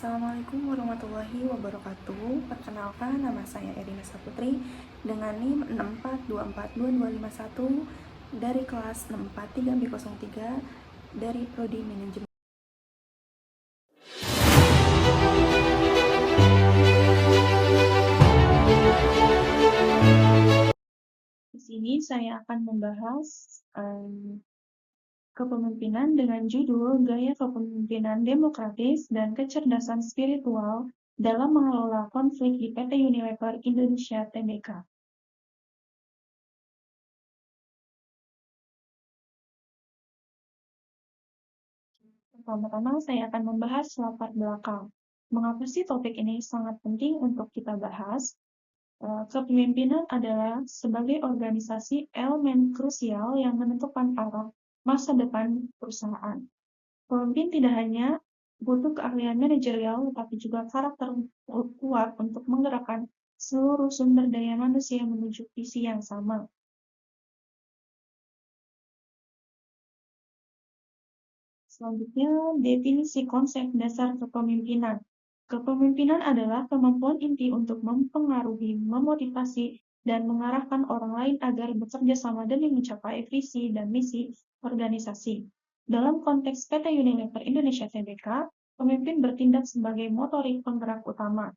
Assalamualaikum warahmatullahi wabarakatuh. Perkenalkan, nama saya Erina Saputri dengan NIM 6424251 dari kelas 643B03 dari Prodi Manajemen. Di sini saya akan membahas kepemimpinan dengan judul Gaya Kepemimpinan Demokratis dan Kecerdasan Spiritual dalam Mengelola Konflik di PT Unilever Indonesia Tbk. Pertama-tama saya akan membahas latar belakang. Mengapa sih topik ini sangat penting untuk kita bahas? Kepemimpinan adalah sebagai organisasi elemen krusial yang menentukan arah masa depan perusahaan. Pemimpin tidak hanya butuh keahlian manajerial, tetapi juga karakter kuat untuk menggerakkan seluruh sumber daya manusia menuju visi yang sama. Selanjutnya, definisi konsep dasar kepemimpinan. Kepemimpinan adalah kemampuan inti untuk mempengaruhi, memotivasi, dan mengarahkan orang lain agar bekerja sama demi mencapai visi dan misi organisasi. Dalam konteks PT Unilever Indonesia Tbk, pemimpin bertindak sebagai motorik penggerak utama.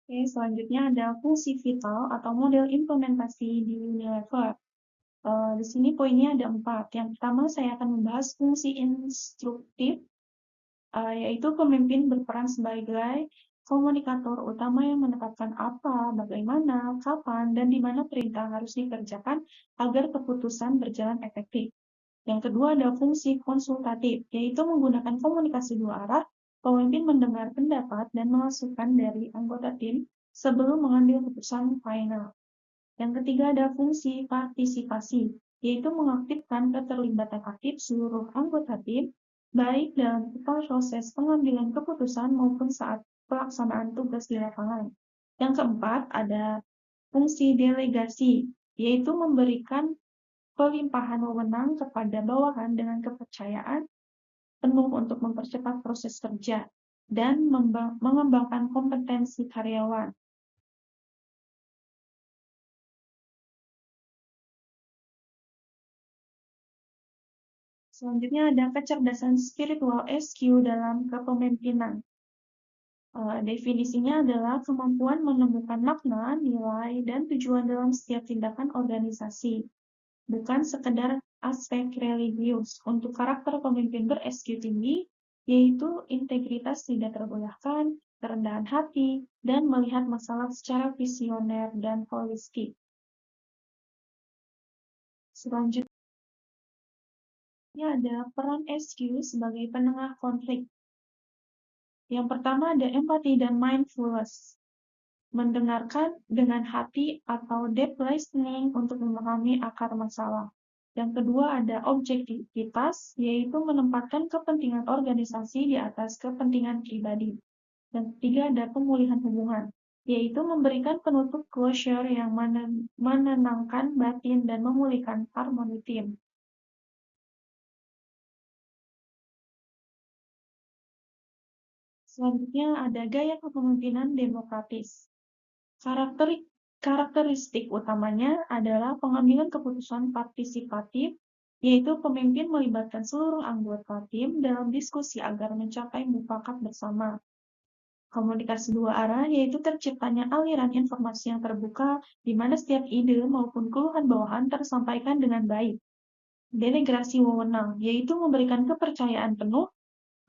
Oke, selanjutnya ada fungsi vital atau model implementasi di Unilever. Di sini poinnya ada 4. Yang pertama, saya akan membahas fungsi instruktif, yaitu pemimpin berperan sebagai komunikator utama yang menetapkan apa, bagaimana, kapan, dan di mana perintah harus dikerjakan agar keputusan berjalan efektif. Yang kedua ada fungsi konsultatif, yaitu menggunakan komunikasi dua arah, pemimpin mendengar pendapat dan masukan dari anggota tim sebelum mengambil keputusan final. Yang ketiga ada fungsi partisipasi, yaitu mengaktifkan keterlibatan aktif seluruh anggota tim, baik dalam proses pengambilan keputusan maupun saat pelaksanaan tugas di lapangan. Yang keempat ada fungsi delegasi, yaitu memberikan pelimpahan wewenang kepada bawahan dengan kepercayaan penuh untuk mempercepat proses kerja dan mengembangkan kompetensi karyawan. Selanjutnya ada kecerdasan spiritual SQ dalam kepemimpinan. Definisinya adalah kemampuan menemukan makna, nilai, dan tujuan dalam setiap tindakan organisasi, bukan sekedar aspek religius. Untuk karakter pemimpin ber-SQ tinggi, yaitu integritas tidak tergoyahkan, kerendahan hati, dan melihat masalah secara visioner dan holistik. Selanjutnya ada peran SQ sebagai penengah konflik. Yang pertama ada empati dan mindfulness. Mendengarkan dengan hati atau deep listening untuk memahami akar masalah. Yang kedua ada objektivitas, yaitu menempatkan kepentingan organisasi di atas kepentingan pribadi. Yang ketiga ada pemulihan hubungan, yaitu memberikan penutup closure yang menenangkan batin dan memulihkan harmoni tim. Selanjutnya ada gaya kepemimpinan demokratis. Karakteristik utamanya adalah pengambilan keputusan partisipatif, yaitu pemimpin melibatkan seluruh anggota tim dalam diskusi agar mencapai mufakat bersama. Komunikasi dua arah, yaitu terciptanya aliran informasi yang terbuka, di mana setiap ide maupun keluhan bawahan tersampaikan dengan baik. Delegasi wewenang, yaitu memberikan kepercayaan penuh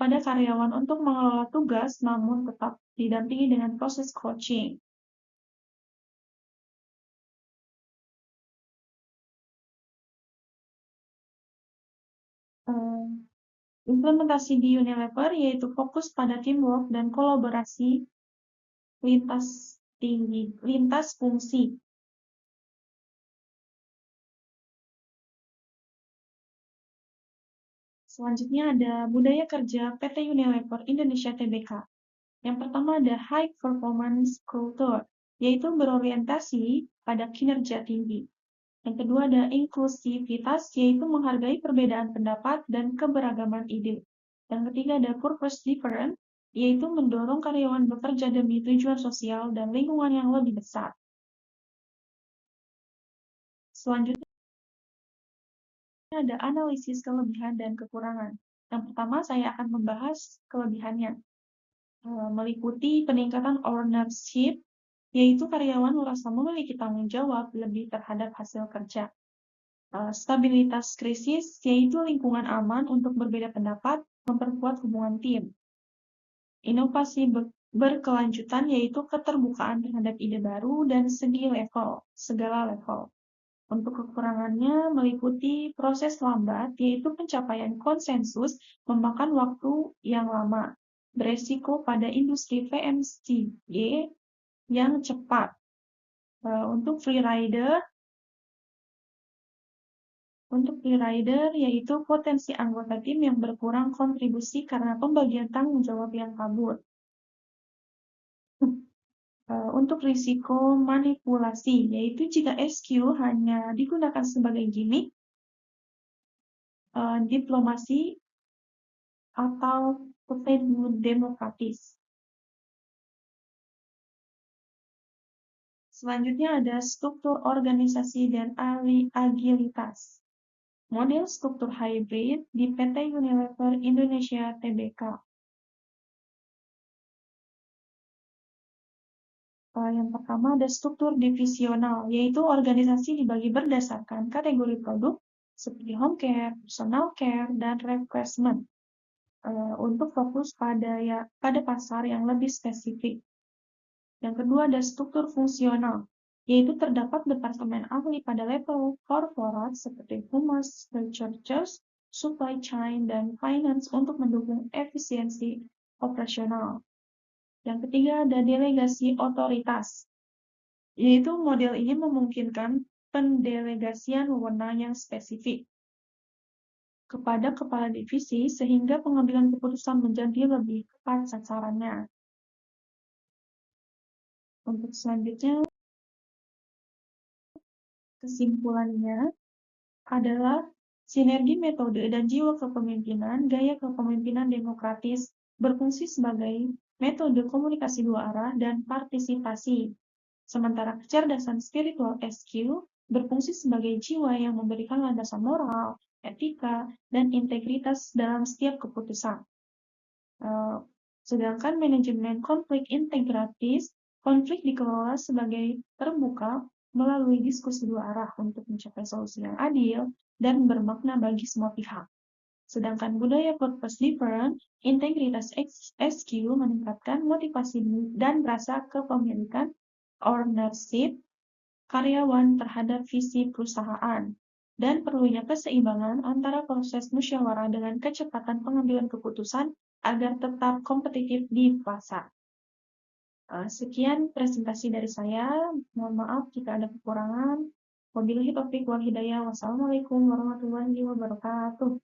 pada karyawan untuk mengelola tugas, namun tetap didampingi dengan proses coaching. Implementasi di Unilever yaitu fokus pada teamwork dan kolaborasi lintas fungsi. Selanjutnya ada budaya kerja PT Unilever Indonesia Tbk. Yang pertama ada high performance culture, yaitu berorientasi pada kinerja tinggi. Yang kedua ada inklusivitas, yaitu menghargai perbedaan pendapat dan keberagaman ide. Yang ketiga ada purpose different, yaitu mendorong karyawan bekerja demi tujuan sosial dan lingkungan yang lebih besar. Selanjutnya ada analisis kelebihan dan kekurangan. Yang pertama saya akan membahas kelebihannya. Meliputi peningkatan ownership, yaitu karyawan merasa memiliki tanggung jawab lebih terhadap hasil kerja. Stabilitas krisis, yaitu lingkungan aman untuk berbeda pendapat, memperkuat hubungan tim. Inovasi berkelanjutan, yaitu keterbukaan terhadap ide baru dan segala level. Untuk kekurangannya meliputi proses lambat, yaitu pencapaian konsensus memakan waktu yang lama, beresiko pada industri FMCG yang cepat. Untuk free rider, yaitu potensi anggota tim yang berkurang kontribusi karena pembagian tanggung jawab yang kabur. Untuk risiko manipulasi, yaitu jika SQ hanya digunakan sebagai gimmick, diplomasi, atau demokratis. Selanjutnya ada struktur organisasi dan agilitas. Model struktur hybrid di PT Unilever Indonesia Tbk. Yang pertama ada struktur divisional, yaitu organisasi dibagi berdasarkan kategori produk seperti home care, personal care, dan refreshment untuk fokus pada pasar yang lebih spesifik. Yang kedua ada struktur fungsional, yaitu terdapat departemen ahli pada level korporat seperti humas, researchers, supply chain, dan finance untuk mendukung efisiensi operasional. Yang ketiga ada delegasi otoritas, yaitu model ini memungkinkan pendelegasian wewenang yang spesifik kepada kepala divisi sehingga pengambilan keputusan menjadi lebih tepat sasarannya. Untuk selanjutnya, kesimpulannya adalah sinergi metode dan jiwa kepemimpinan, gaya kepemimpinan demokratis berfungsi sebagai metode komunikasi dua arah dan partisipasi. Sementara kecerdasan spiritual SQ berfungsi sebagai jiwa yang memberikan landasan moral, etika, dan integritas dalam setiap keputusan. Sedangkan manajemen konflik integratis, konflik dikelola sebagai terbuka melalui diskusi dua arah untuk mencapai solusi yang adil dan bermakna bagi semua pihak. Sedangkan budaya purpose different, integritas SQ meningkatkan motivasi dan rasa kepemilikan ownership karyawan terhadap visi perusahaan, dan perlunya keseimbangan antara proses musyawarah dengan kecepatan pengambilan keputusan agar tetap kompetitif di pasar. Sekian presentasi dari saya. Mohon maaf jika ada kekurangan. Wabillahi taufiq wal hidayah. Wassalamualaikum warahmatullahi wabarakatuh.